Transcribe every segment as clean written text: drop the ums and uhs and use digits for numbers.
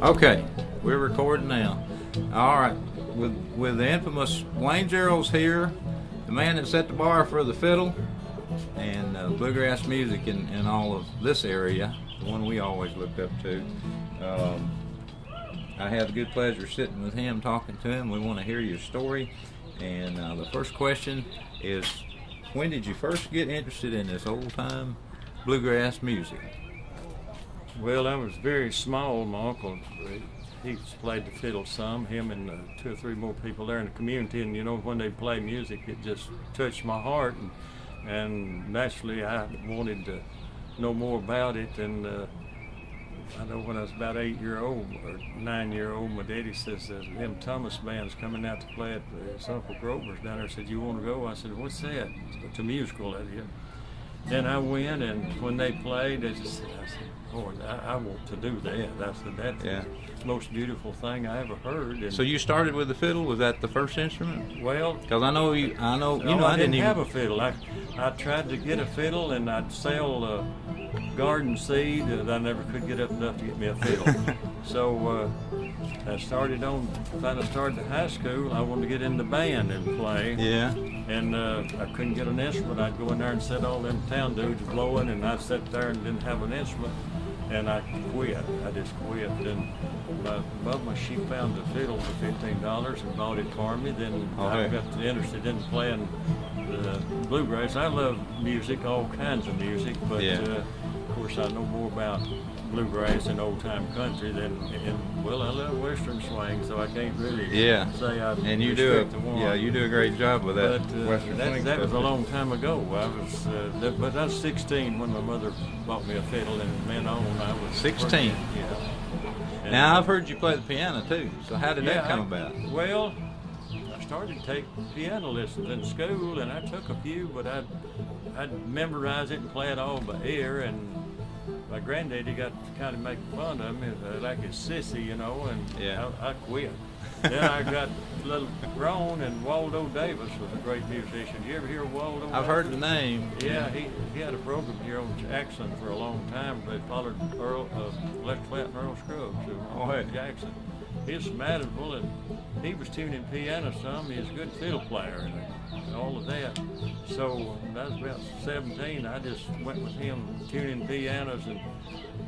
Okay, we're recording now. All right, with the infamous Wayne Jerrolds here, the man that set the bar for the fiddle and bluegrass music in all of this area, the one we always looked up to. I have the good pleasure of sitting with him, talking to him. We want to hear your story. And the first question is, when did you first get interested in this old-time bluegrass music? Well, I was very small. My uncle, he played the fiddle some, him and two or three more people there in the community. And, you know, when they play music, it just touched my heart. And naturally, I wanted to know more about it. And I know when I was about 8-year-old or 9-year-old, my daddy says, them Thomas band's coming out to play at his Uncle Grover's down there. Said, you want to go? I said, what's that? It's a musical out here. Then I went, and when they played, I said, Lord, I want to do that. I said, that's the most beautiful thing I ever heard. And so you started with the fiddle? Was that the first instrument? Well, because I didn't have a fiddle. I tried to get a fiddle, and I'd sell garden seed, and I never could get up enough to get me a fiddle. So I started on, finally started in high school. I wanted to get in the band and play. Yeah. And I couldn't get an instrument. I'd go in there and sit all them town dudes blowing, and I'd sit there and didn't have an instrument. And I quit. I just quit. And my mama, she found a fiddle for $15 and bought it for me. Then I got interested in playing bluegrass. I love music, all kinds of music, but of course I know more about bluegrass and old-time country than, well, I love Western swing, so I can't really say I and you do you do a great job with that. But, Western swing that stuff. was a long time ago. I was, but I was 16 when my mother bought me a fiddle, and from then on I was 16. And now I've heard you play the piano too. So how did that come about? Well, I started to take piano lessons in school, and I took a few, but I'd memorize it and play it all by ear. And my granddaddy got to kind of making fun of me, like his sissy, you know, and I quit. Then I got a little grown, and Waldo Davis was a great musician. You ever hear Waldo? I've heard the name. Yeah, he had a program here on Jackson for a long time. They followed Les Clett and Earl Scruggs, who were on Jackson. He's fanatical, and he was tuning piano some. He's a good fiddle player and all of that. So when I was about 17, I just went with him tuning pianos, and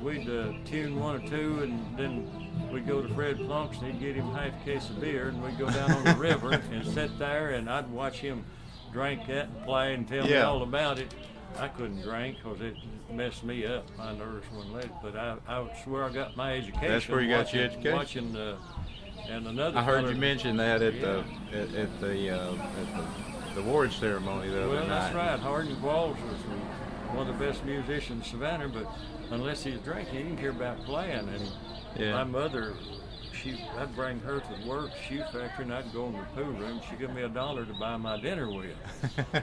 we'd tune one or two, and then we'd go to Fred Plunk's, and he'd get him half a case of beer, and we'd go down on the river and sit there, and I'd watch him drink that and play and tell me all about it. I couldn't drink because it messed me up. My nerves wouldn't let it. But I swear I got my education. That's where you got your education? Watching and another. I heard you mention that at the award ceremony the other night. Well, that's right. Hardin Walls was one of the best musicians in Savannah, but unless he was drinking, he didn't care about playing. And my mother, I'd bring her to work, shoe factory, and I'd go in the pool room. She'd give me $1 to buy my dinner with.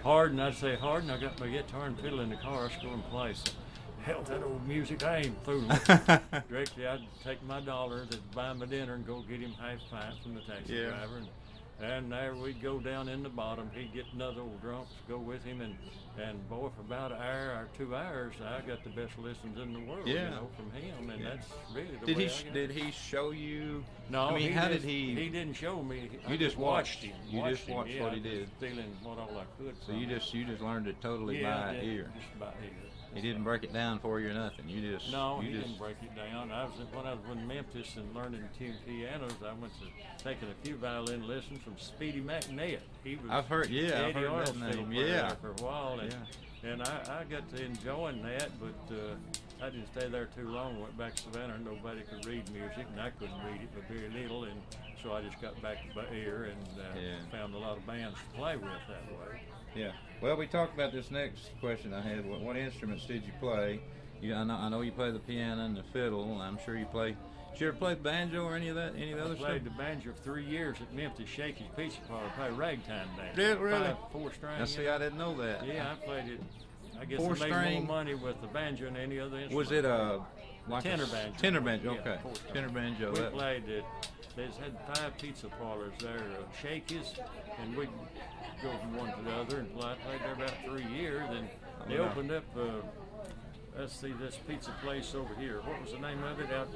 Hardin, I'd say, Hardin, I got my guitar and fiddle in the car. Let's go and play. So, hell, that old music, I ain't fooling. Directly, I'd take my $1 to buy my dinner and go get him half a pint from the taxi driver. And there we'd go down in the bottom. He'd get another old drunk to go with him, and boy, for about an hour or 2 hours, I got the best lessons in the world, you know, from him, and that's really the way I got it. Did he show you? No, I mean, he didn't show me. You just watched him. You just him. watched what he did. Stealing what all I could. So you just learned it totally by ear. Just by ear. He didn't break it down for you or nothing. He didn't break it down. When I was in Memphis and learning to tune pianos, I went to taking a few violin lessons from Speedy McNett. He was I've heard that name. For a while, and I got to enjoying that, but I didn't stay there too long. Went back to Savannah, and nobody could read music, and I couldn't read it but very little, and so I just got back by ear and found a lot of bands to play with that way. Yeah. Well, we talked about this next question I had. What instruments did you play? I know you play the piano and the fiddle, and I'm sure you play. Did you ever play the banjo or any of the other stuff? I played the banjo for 3 years at Memphis Shakey's Pizza Parlor. I played ragtime band. Really? 4-string. Now, see, I didn't know that. Yeah, I played it. I guess I made more money with the banjo than any other instrument. Was it like tenor banjo? Tenor banjo, okay. Tenor banjo. We played it. They had 5 pizza parlors there, Shakey's, and we'd go from one to the other, and I played there about 3 years, and they opened up, let's see, this pizza place over here. What was the name of it? Out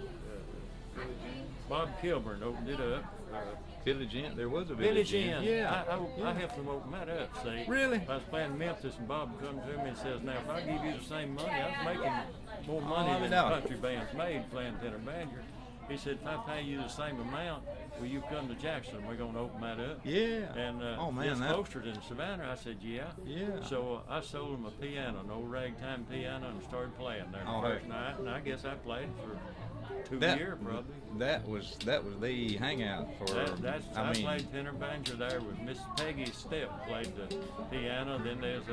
Bob Kilburn opened it up. Village Inn. There was a Village Inn. Inn. Yeah. I helped them open that up, see. Really? I was playing Memphis, and Bob come to me and says, now, if I give you the same money, I was making more money than country bands made playing tenor banjo. He said, if I pay you the same amount, will you come to Jackson? We're going to open that up. Yeah. And it's closer than Savannah. I said, yeah. Yeah. So I sold him a piano, an old ragtime piano, and started playing there the first night. And I guess I played for 2 years probably. That was the hangout for. I played tenor banjo there with Miss Peggy Stepp played the piano. Then there's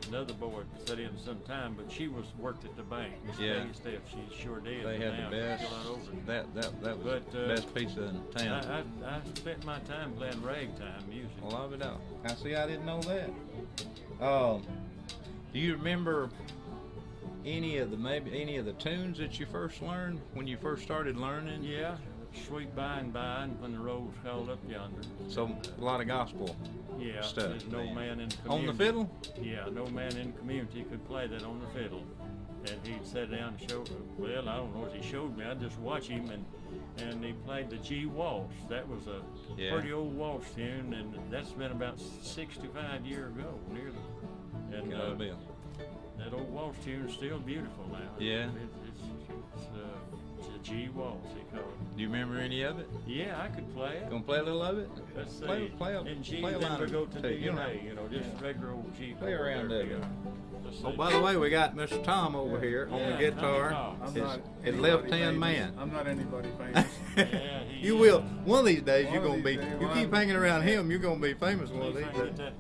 another boy that sat in sometime, but she worked at the bank. Miss Peggy Stepp, she sure did. They had the best. That was the best pizza in town. I spent my time playing ragtime music. Well, I would know. I see. I didn't know that. Do you remember any of the tunes that you first learned when you first started learning? Yeah, Sweet By and By, and When the Roll's Called Up Yonder. So a lot of gospel stuff. There's no man in the community. On the fiddle? Yeah, no man in the community could play that on the fiddle. And he'd sit down and show, well, I don't know what he showed me. I'd just watch him, and he played the G Waltz. That was a pretty old waltz tune, and that's been about 65 years ago, nearly. And that old waltz tune is still beautiful now. Yeah. It's a G Waltz, he called it. Do you remember any of it? Yeah, I could play it. Gonna play a little of it? Let's see. In G, play a then line we go to two. D and A, just regular old G. Play around there. there. Oh, by the way, we got Mr. Tom over here on the guitar. His left hand man. I'm not anybody famous. You will. One of these days, you're gonna be. You keep hanging around him, you're gonna be famous one of these days.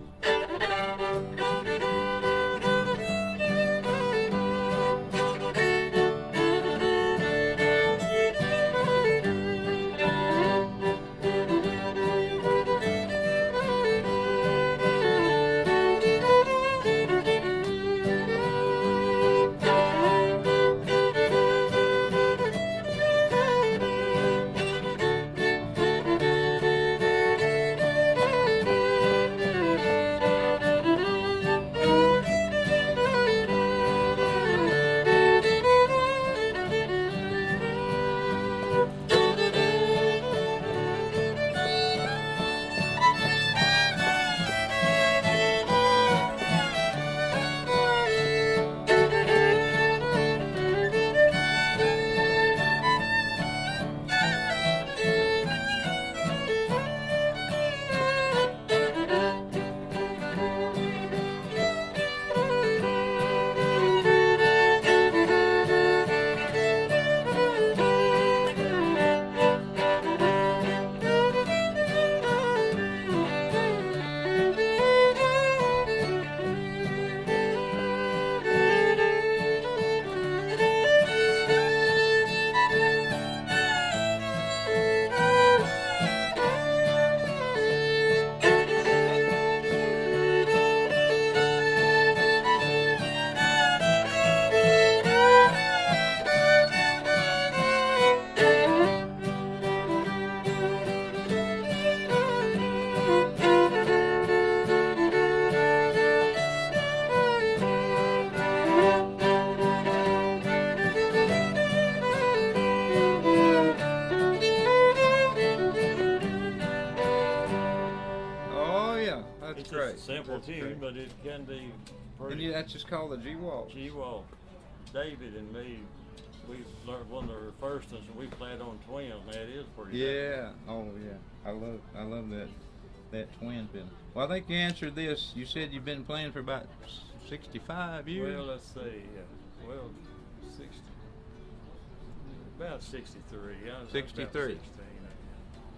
That's great. It's a simple tune, but it can be pretty. And that's just called the G Waltz. G Waltz. David and me, we learned one of the first ones, and we played on twins. Man, it is pretty. Yeah. Oh yeah. I love that twin fiddle. Well, I think you answered this. You said you've been playing for about 65 years. Well, let's see. Well, 60. About 63. I was 63. About 16.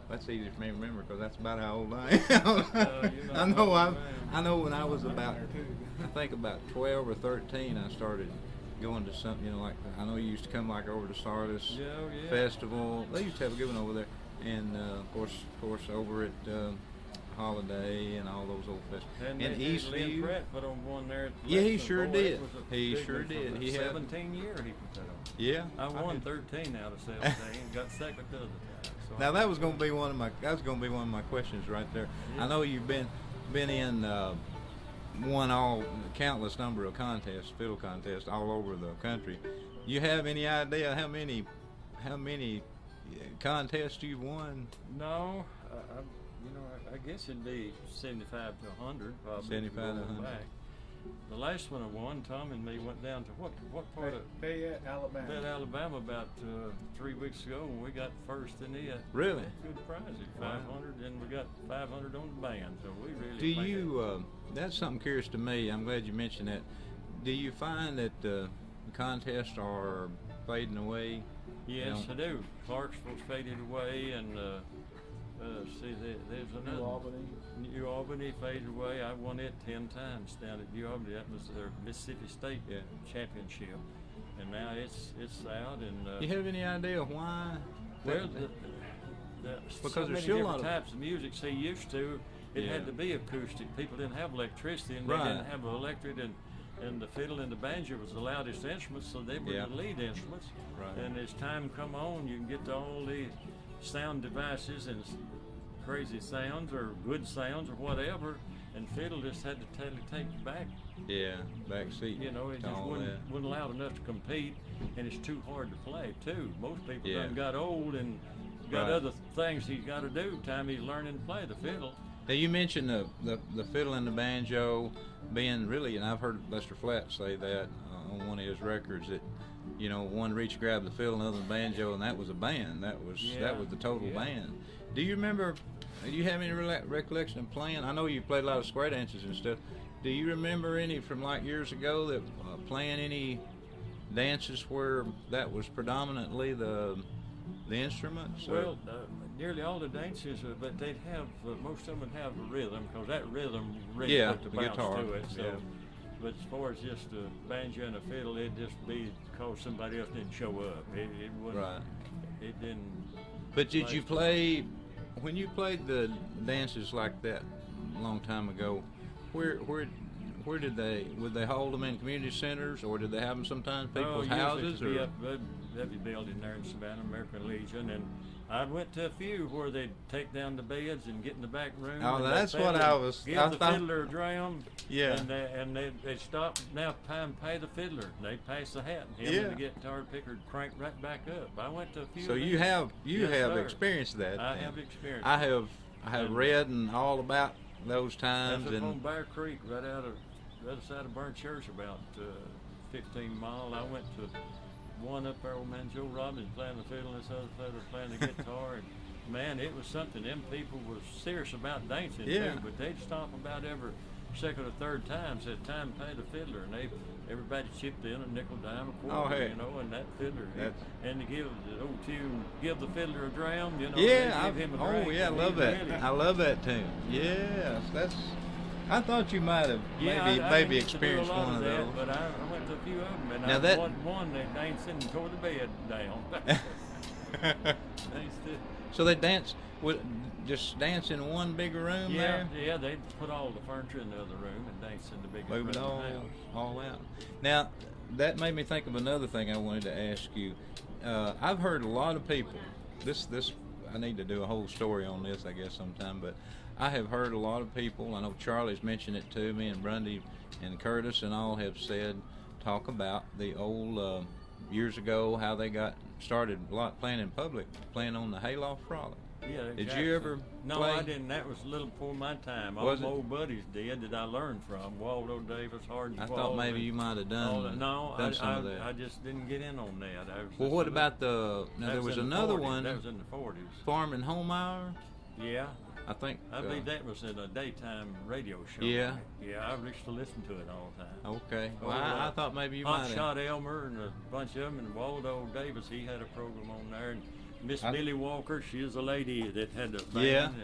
That's easy for me to remember because that's about how old I am. I know when I was about, I think about 12 or 13, I started going to something, like, I know you used to come like over to Sardis Festival. They used to have a good one over there. And of course over at Holiday and all those old festivals. And Eastview. Pratt put on one there. Yeah, he sure did. He sure did. He had 17 years he put that on. Yeah. I won 13 out of 17 and got second the other time. So now that was going to be one of my questions right there. Yeah. I know you've been in won countless number of contests, fiddle contests all over the country. You have any idea how many contest you've won? No, I guess it'd be 75 to 100 probably. 75 to 100. Back. The last one I won, Tom and me went down to what part of Fayette, Alabama. Fayette, Alabama, about 3 weeks ago, and we got first in it. Really? Good prizes, 500, and we got 500 on the band. So we really. Do you? That's something curious to me. I'm glad you mentioned that. Do you find that the contests are fading away? Yes, I do. Clarksville's faded away, and there's another. New Albany faded away. I won it 10 times down at New Albany. That was their Mississippi State championship, and now it's out. And you have any idea why? Well, because so there's many still a lot different of types of music. See, used to it had to be acoustic. People didn't have electricity, and they didn't have electric, and the fiddle and the banjo was the loudest instruments, so they were the lead instruments. Right. And as time come on, you can get to all the sound devices and crazy sounds or good sounds or whatever, and fiddle just had to totally take back. Yeah, back seat. You know, it just wasn't loud enough to compete, and it's too hard to play too. Most people done got old and got other things he's got to do. Time he's learning to play the fiddle. Now you mentioned the fiddle and the banjo being really, and I've heard Lester Flatt say that on one of his records that, you know, one reached grabbed the fiddle, another the banjo, and that was a band. That was the total band. Do you remember? Do you have any recollection of playing? I know you played a lot of square dances and stuff. Do you remember any from like years ago that playing any dances where that was predominantly the instruments? Well, nearly all the dances, but they'd have most of them would have a rhythm, because that rhythm really put the bounce guitar to it. So, but as far as just a banjo and a fiddle, it'd just be because somebody else didn't show up. It wouldn't. It didn't. But did you play when you played the dances like that a long time ago? Where did would they hold them in community centers, or did they have them sometimes people's houses? Or up every building there in Savannah, American Legion, and I went to a few where they'd take down the beds and get in the back room. Oh, that's what I was. Give the fiddler a dram. Yeah. And they stop now. Time to pay the fiddler. They pass the hat. And him and the guitar picker crank right back up. I went to a few. So you have experienced that. I have experienced. I have read and all about those times. That's up and on Bear Creek, right out of the other side of Burnt Church, about 15 miles. I went to one up there with man Joe Robbins playing the fiddle, and this other fellow playing the guitar, and man, it was something. Them people was serious about dancing too, but they'd stop about every second or third time, said time to pay the fiddler, and everybody chipped in a nickel, dime, a quarter, you know, and that fiddler, and to give the old tune, give the fiddler a dram, you know, give him a drink. I love that. Really, I love that tune. Yes, I thought you might have maybe experienced one of those. But I went to a few of them, and now I won one that dancing and tore the bed down. So they just dance in one big room there? Yeah, they'd put all the furniture in the other room and dance in the big room. Move it all out. Now, that made me think of another thing I wanted to ask you. I've heard a lot of people, I need to do a whole story on this, I guess, sometime, but I have heard a lot of people, I know Charlie's mentioned it to me, and Grundy and Curtis and all have talk about the old, years ago, how they got started a lot playing in public, playing on the Hayloft Frolic. Yeah, exactly. Did you ever No, play? I didn't. That was a little before my time. All my old buddies did that I learned from. Waldo Davis, Hardin. I thought maybe you might have done some of that. I just didn't get in on that. Well, what about there was another one. That was in the 40s. Farm and Home Hour? Yeah. I believe that was in a daytime radio show. Yeah. Yeah, I used to listen to it all the time. Okay. Well, I thought maybe you might have. Hot Shot Elmer and a bunch of them, and Waldo Davis, he had a program on there. And Miss Billy Walker, she was a lady that had a band,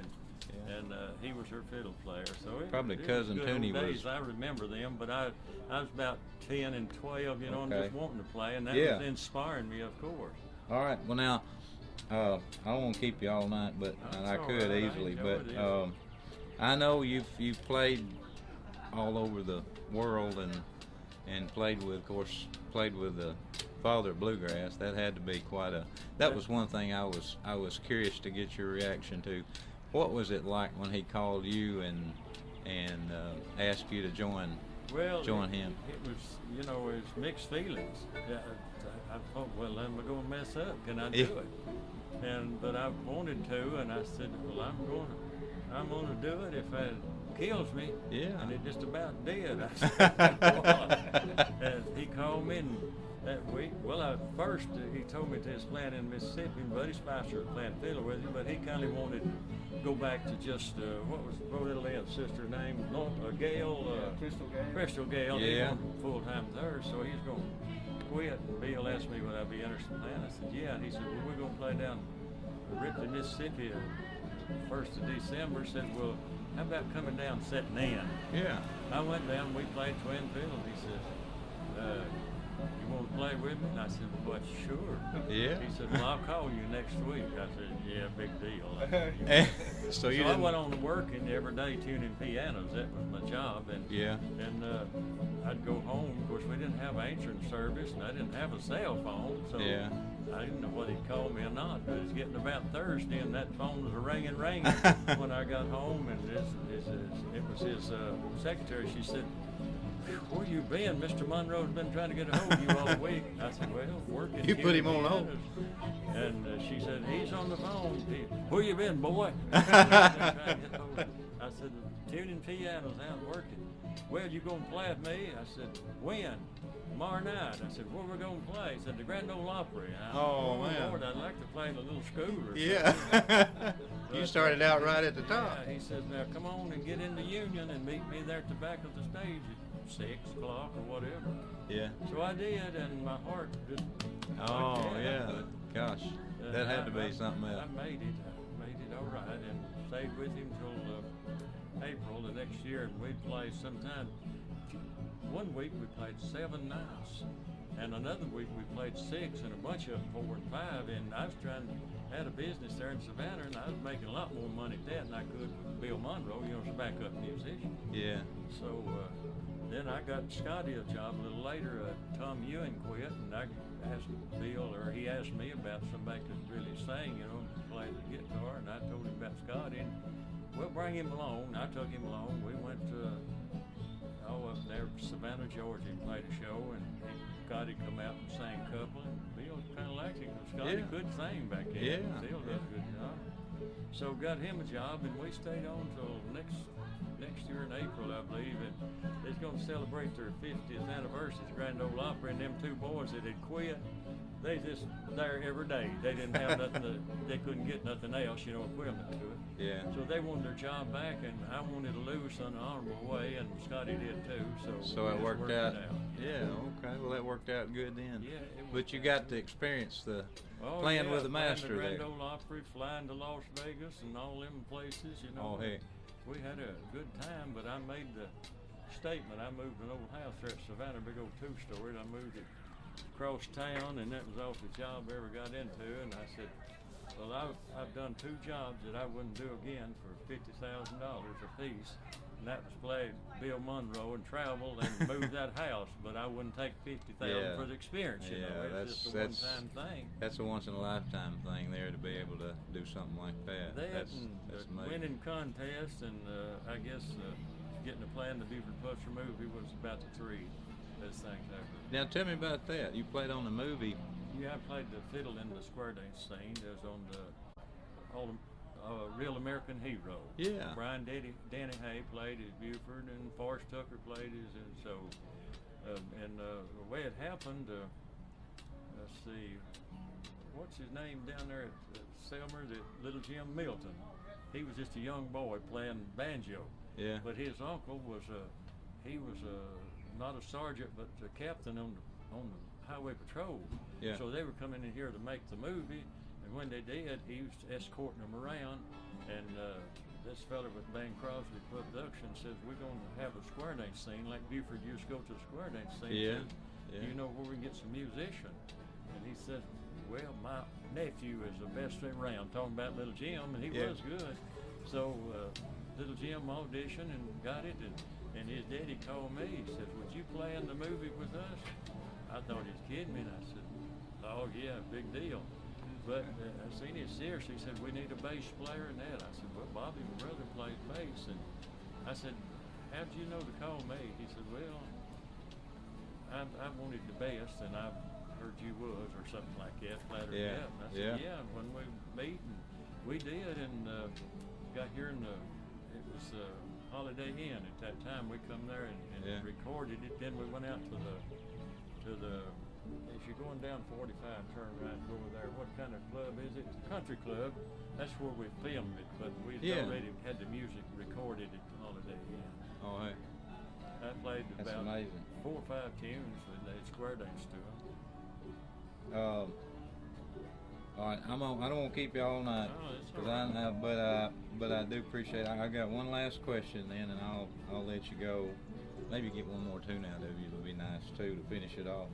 and he was her fiddle player. So probably Cousin Toonie was. I remember them, but I was about 10 and 12, you know, and just wanting to play, and that was inspiring me, of course. All right. Well, now, I don't want to keep you all night, but I could easily. But I know you've played all over the world and played with the father of bluegrass. That had to be that was one thing I was curious to get your reaction to. What was it like when he called you and asked you to join him? It was, it was mixed feelings. I thought, well, am I going to mess up? Can I do it? but I wanted to, and I said, well, I'm gonna do it if it kills me. Yeah. And it just about did. I said, well, and he called me that week. Well, at first he told me to his plant in Mississippi, and Buddy Spicer was playing fiddler with him, but he kind of wanted to go back to just what was little Ed's sister's name? Gail. Crystal Gale. Yeah. He wanted full time with her, so he's going to quit. And Bill asked me would I be interested in playing. I said, yeah. And he said, well, we're going to play down Ripley, Mississippi, 1st of December. Said, well, how about coming down, setting in? Yeah. I went down. We played twin fiddle. He said, you want to play with me? And I said, well, sure. Yeah. He said, well, I'll call you next week. I said, yeah, big deal. So I went on to working every day tuning pianos. That was my job. And yeah. And I'd go home. Of course, we didn't have answering service, and I didn't have a cell phone, so yeah. I didn't know whether he'd call me or not. But it's getting about Thursday, and that phone was ringing when I got home. And it was his secretary. She said, where you been? Mr. Monroe's been trying to get a hold of you all week. I said, well, working. You put him on hold. And she said, he's on the phone. Where you been, boy? I said, tuning pianos out working. Well, you gonna play with me? I said, when? Tomorrow night. I said, where we gonna play? He said, the Grand Ole Opry. Oh, man. Lord, I'd like to play in a little school or yeah. something. You started out right at the top. Yeah, he says, now come on and get into Union and meet me there at the back of the stage at 6 o'clock or whatever. Yeah. So I did, and my heart just. Oh, yeah. Gosh, that had to be something else. I made it all right, and stayed with him till April the next year, and we'd play sometime. One week we played 7 nights, and another week we played 6, and a bunch of them 4 and 5. And I was had a business there in Savannah, and I was making a lot more money at that than I could with Bill Monroe, as a backup musician. Yeah. So then I got Scotty a job a little later. Tom Ewing quit, and I asked Bill, or he asked me about somebody who could really sing, play the guitar, and I told him about Scotty. And we'll bring him along. I took him along. We went up there to Savannah, Georgia, and played a show, and Scotty come out and sang a couple, and Bill kind of liked him. Scotty could sing back then. Yeah. Still does a good job. So got him a job, and we stayed on till next year in April, I believe, and they're going to celebrate their 50th anniversary at the Grand Ole Opry, and them 2 boys that had quit, they just there every day. They didn't have nothing they couldn't get nothing else, equivalent to it. Yeah. So they wanted their job back, and I wanted to lose in an honorable way, and Scotty did too. So it worked out. Yeah. Okay. Well, that worked out good then. Yeah. But you got to experience the playing with the master the there. Grand Ole Opry, flying to Las Vegas, and all them places. Oh, heck. We had a good time, but I made the statement. I moved an old house there at Savannah, big old 2-story. I moved it across town, and that was off the job I ever got into. And I said, well, I've done 2 jobs that I wouldn't do again for $50,000 a piece. And that was play Bill Monroe and travel and move that house. But I wouldn't take $50,000 for the experience. It's just a one-time thing. That's a once-in-a-lifetime thing there to be able to do something like that. That's amazing. Winning contests, and I guess getting to play in the Buford Putzer movie was about the 3 best things ever. Now tell me about that. You played on the movie. Yeah, I played the fiddle in the square dance scene. It was on the Real American Hero. Yeah. Danny Hay played as Buford, and Forrest Tucker played as, and so, the way it happened, let's see, what's his name down there at Selmer, Little Jim Milton. He was just a young boy playing banjo. Yeah. But his uncle was not a sergeant, but a captain on the highway patrol. Yeah. So they were coming in here to make the movie, and when they did, he was escorting them around, and this fella with Bang Crosby Productions says, we're going to have a square dance scene like Buford used to go to the square dance scene. Yeah. Says, you know where we can get some musician? And he said, well, my nephew is the best thing around, talking about Little Jim, and he was good. So Little Jim auditioned and got it, and his daddy called me. He said, would you play in the movie with us? I thought he was kidding me, and I said, oh yeah, big deal. But I seen it seriously. He said, we need a bass player and that. I said, well, Bobby, my brother, plays bass. And I said, how'd you know to call me? He said, well, I wanted the best, and I've heard you was, or something like that. Flattered Yeah. me up. And I said, yeah. When we meet, and we did, and got here in it was Holiday Inn at that time. We come there and recorded it. Then we went out to the as you're going down 45, turn right and go over there. What kind of club is it? Country Club. That's where we filmed it, but we already had the music recorded at the Holiday Inn. Oh, hey. I played That's about amazing. 4 or 5 tunes, and they square danced to them. All right, I don't want to keep you all night, Oh, that's all but I do appreciate it. I got one last question then, and I'll let you go. Maybe get one more tune out of you. It would be nice too to finish it off.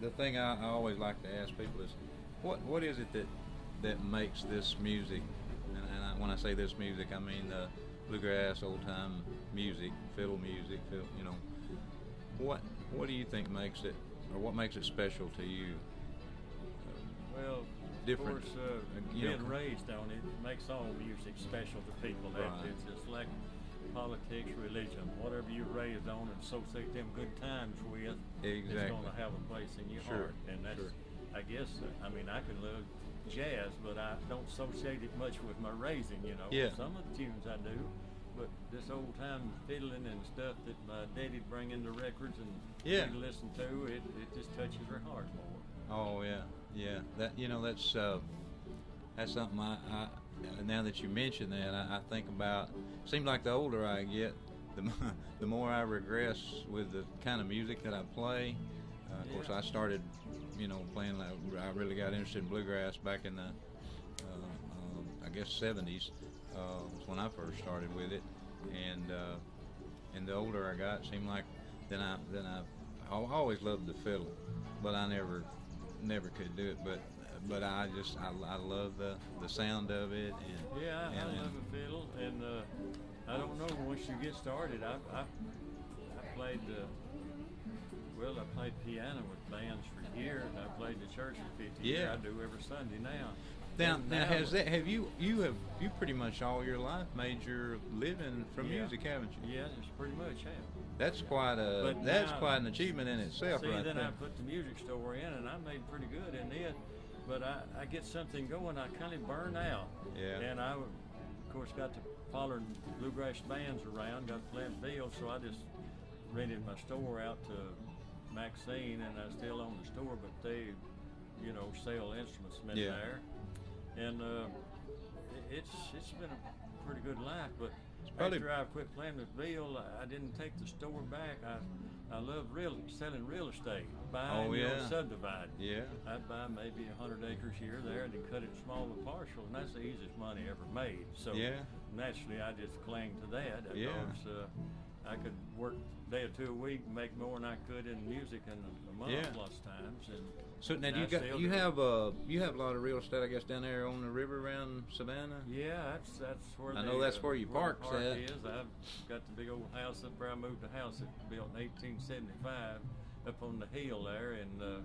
The thing I always like to ask people is, what is it that makes this music? And when I say this music, I mean the bluegrass, old time music, fiddle music. You know, what do you think makes it, or what makes it special to you? Well, Different, of course, being raised on it makes all music special to people. Right. It's just like politics, religion, whatever you're raised on and associate them good times with, Exactly. it's going to have a place in your heart. And that's, I guess, I mean, I can love jazz, but I don't associate it much with my raising, you know. Yeah. Some of the tunes I do, but this old time fiddling and stuff that my daddy'd bring in the records and we'd listen to, it just touches her heart more. Oh yeah. That, you know, that's something I now that you mention that, I think about. Seems like the older I get, the more I regress with the kind of music that I play. Of course, I started, you know, playing. I really got interested in bluegrass back in the, I guess, 70s. Was when I first started with it, and the older I got, it seemed like then I always loved the fiddle, but I never could do it. But I love the sound of it. And I love the fiddle, and I don't know, once you get started, I played I played piano with bands for years. I played the church for 50 years. I do every Sunday now. Now have you pretty much all your life made your living from music, haven't you? Yeah, just pretty much have. That's quite an achievement in itself, right then there. I put the music store in, and I made pretty good in it. But I get something going, I kind of burn out. Yeah. And I, of course, got to following bluegrass bands around, got playing fields, so I just rented my store out to Maxine, and I still own the store, but they, you know, sell instruments in there. And it's been a pretty good life, but after I quit playing with Bill, I didn't take the store back. I love selling real estate, buying, subdividing. Yeah. I'd buy maybe 100 acres here, there, and then cut it smaller parcels, and that's the easiest money ever made. So naturally, I just cling to that. Because, I could work a day or two a week and make more than I could in music in a month lots of times. And so now you have a lot of real estate, I guess, down there on the river around Savannah. Yeah, that's where I know that's where your park at. Is. I've got the big old house up there. I moved the house that built in 1875 up on the hill there and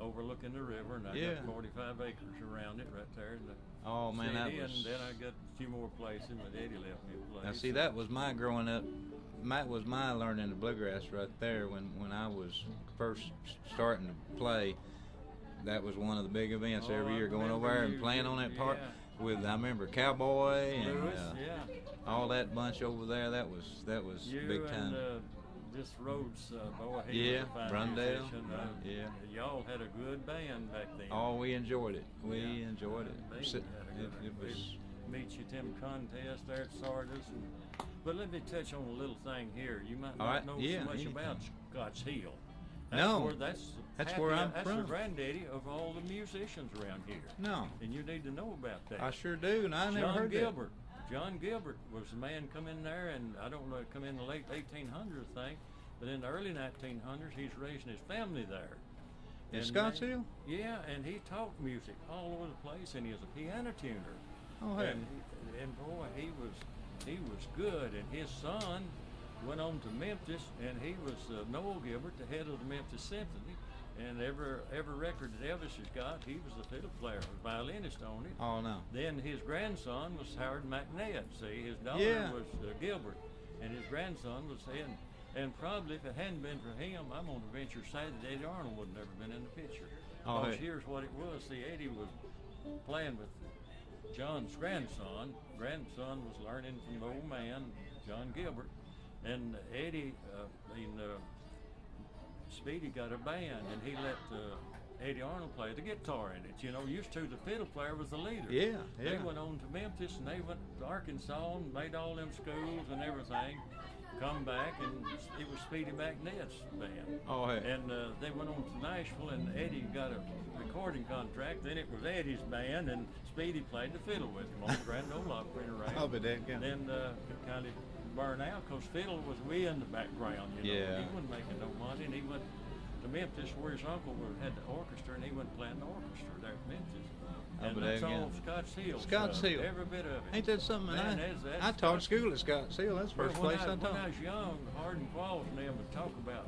overlooking the river, and I got 45 acres around it right there in the city. And then I got a few more places. My daddy left me a place. Now see, that was my growing up. That was my learning the bluegrass right there when I was first starting to play. That was one of the big events every year, going over there and playing on that park with, I remember, Cowboy and all that bunch over there. That was big time. And, this Rhodes boy, he was a fine musician. Y'all had a good band back then. Oh, we enjoyed it. We enjoyed it. It was meet you them contest there at Sardis. But let me touch on a little thing here. You might not know so much about Scotts Hill. That's where I'm from. That's the granddaddy of all the musicians around here. No. And you need to know about that. I sure do, and I never heard that. John Gilbert was the man come in there, and I don't know, come in the late 1800s, I think, but in the early 1900s, he's raising his family there. In Scotts Hill? Yeah, and he taught music all over the place, and he was a piano tuner. Oh, hey. And boy, he was good, and his son went on to Memphis, and he was Noel Gilbert, the head of the Memphis Symphony, and every record that Elvis has got, he was the fiddle player, the violinist on it. Oh, no. Then his grandson was Howard McNabb. See, his daughter was Gilbert, and his grandson was And probably if it hadn't been for him, I'm going to venture to say that Eddie Arnold would have never been in the picture. Oh, Because hey. here's what it was. See, Eddie was playing with John's grandson. Grandson was learning from the old man, John Gilbert. And Eddie, Speedy got a band, and he let Eddie Arnold play the guitar in it. You know, used to the fiddle player was the leader. Yeah, They yeah. went on to Memphis, and they went to Arkansas and made all them schools and everything. Come back, and it was Speedy McNett's band. Oh, hey. And they went on to Nashville, and Eddie got a recording contract. Then it was Eddie's band, and Speedy played the fiddle with him on the Grand Ole Opry and around. I'll be dead, yeah. Then it kind of burned out because fiddle was way in the background. You know, Yeah. he wasn't making no money, and he went to Memphis where his uncle had the orchestra, and he went playing the orchestra there at Memphis. And but that's again. all Scott's Hill. Scott's Hill. Every bit of it. Ain't that something? Man, I taught school at Scott Seal. That's the first when place I when I taught. was young, Hardin Qualls and them would talk about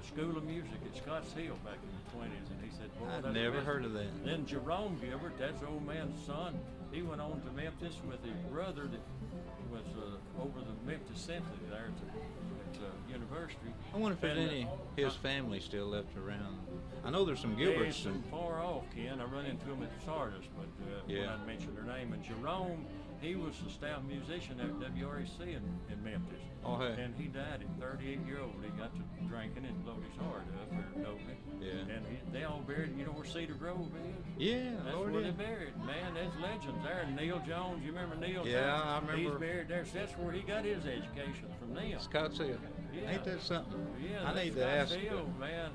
School of Music at Scott's Hill back in the 20s, and he said, boy, I'd that's never the best. heard of that. Then Jerome Gilbert, that's the old man's son, he went on to Memphis with his brother that was over the Memphis Symphony there at the university. I wonder if there's And, any his family still left around. I know there's some There's Gilberts. some far off, Ken. I run into him at the Sardis, but Yeah. when I mentioned their name. And Jerome, he was a staff musician at WREC in Memphis. Oh, hey. And he died at 38-year-old. He got to drinking and blowed his heart up, or doping. Yeah. And they all buried, you know where Cedar Grove is? Yeah, That's Lord, where yeah. they buried. Man, there's legends there. And Neil Jones, you remember Neil Yeah, Jones? I remember. He's buried there. So that's where he got his education, from them. Scott Seal. Yeah. Ain't that something? Yeah, I that need to ask. Scotts Hill, man,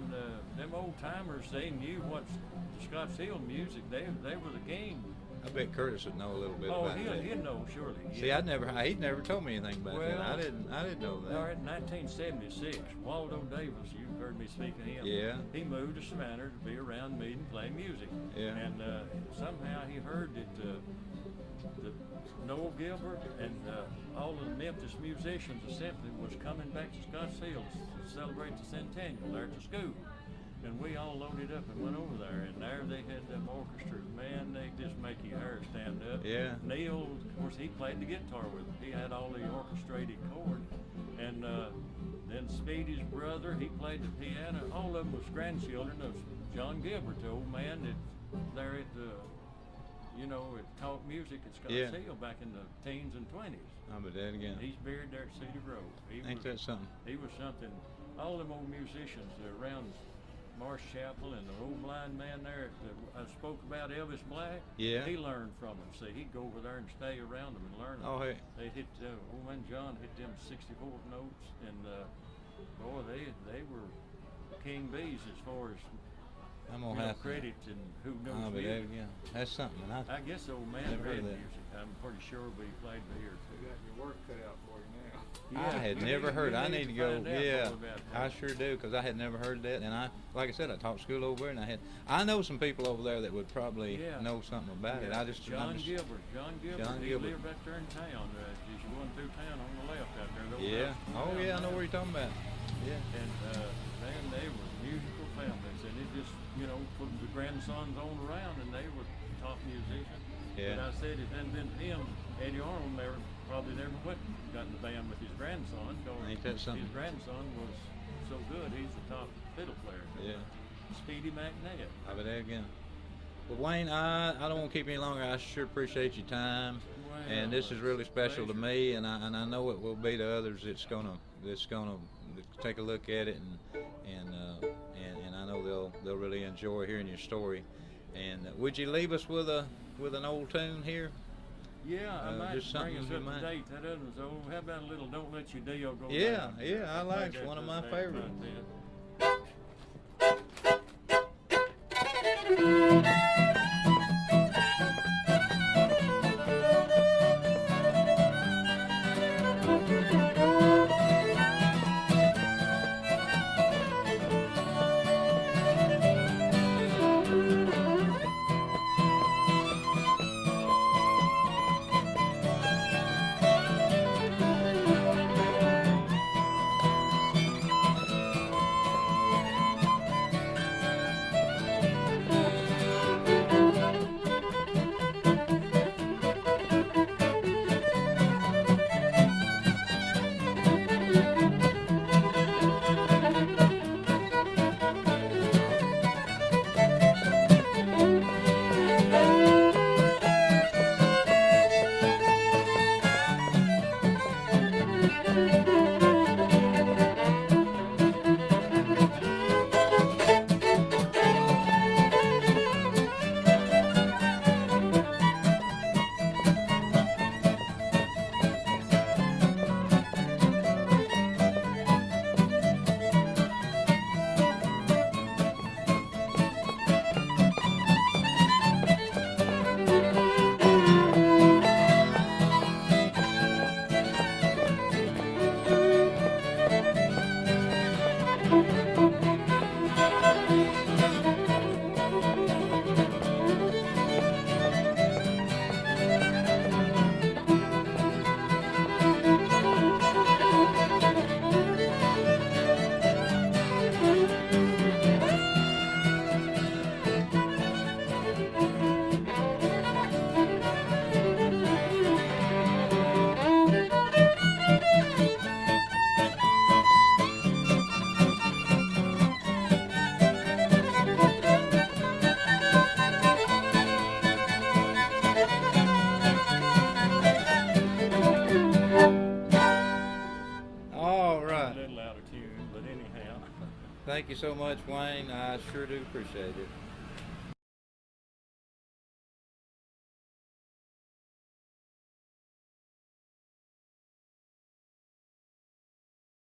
them old timers, they knew what the Scotts Hill music, they were the king. I bet Curtis would know a little bit Oh, about he'll that. know, surely. See, yeah. he'd never told me anything about that. Well, I didn't know that. All right, in 1976, Waldo Davis, you've heard me speak of him. Yeah. He moved to Savannah to be around me and play music. Yeah. And somehow he heard that Noel Gilbert and all of the Memphis musicians of Symphony was coming back to Scotts Hill to celebrate the centennial there at the school. And we all loaded up and went over there, and there they had them orchestras. Man, they just make your hair stand up. Yeah. Neil, of course, he played the guitar with them. He had all the orchestrated chords. And then Speedy's brother, he played the piano. All of them was grandchildren of John Gilbert, the old man that there at the, it taught music at Scotts Yeah. Hill back in the teens and 20s. I'll be dead again. He's buried there at Cedar Grove. Ain't that something? He was something. All them old musicians around Marsh Chapel and the old blind man there that I spoke about, Elvis Black. Yeah. He learned from him. See, he'd go over there and stay around them and learn them. Oh, hey. They hit, old man John hit them 64 notes, and boy, they were king bees as far as I'm gonna have to. credit and who knows I'll be dead music. again. That's something. I guess the old man Never heard read of that. music. I'm pretty sure we played here You too. got your work cut out for you now. I had you never need- heard. you I need to go. find out Yeah, more about that. I sure do, because I had never heard that. And like I said, I taught school over there, and I know some people over there that would probably Yeah. know something about it. I just John Gilbert. John John he Gilbert. lived right there in town. As you going through town on the left out there. the old Yeah. house Oh down yeah, I know there. where you're talking about. Yeah. And man, they were musical families, and it just put the grandsons on around, and they were top musicians. Yeah. But I said if it hadn't been for him, Eddie Arnold probably never got in the band with his grandson. 'Cause Ain't that something? His grandson was so good; he's the top fiddle player. Yeah. Speedy McNett. I'll be there again. Well, Wayne, I don't want to keep you any longer. I sure appreciate your time, Well, and this is really it's a special to pleasure. me, and I know it will be to others that's gonna take a look at it, and I know they'll really enjoy hearing your story. And would you leave us with an old tune here? Yeah, I might just bring something us you up might- to date. That other one's old. How about a little "Don't Let Your Deal Go Yeah, Down"? yeah, I like it. think One of that's my the next favorites. one, then. Thank you so much, Wayne. I sure do appreciate it.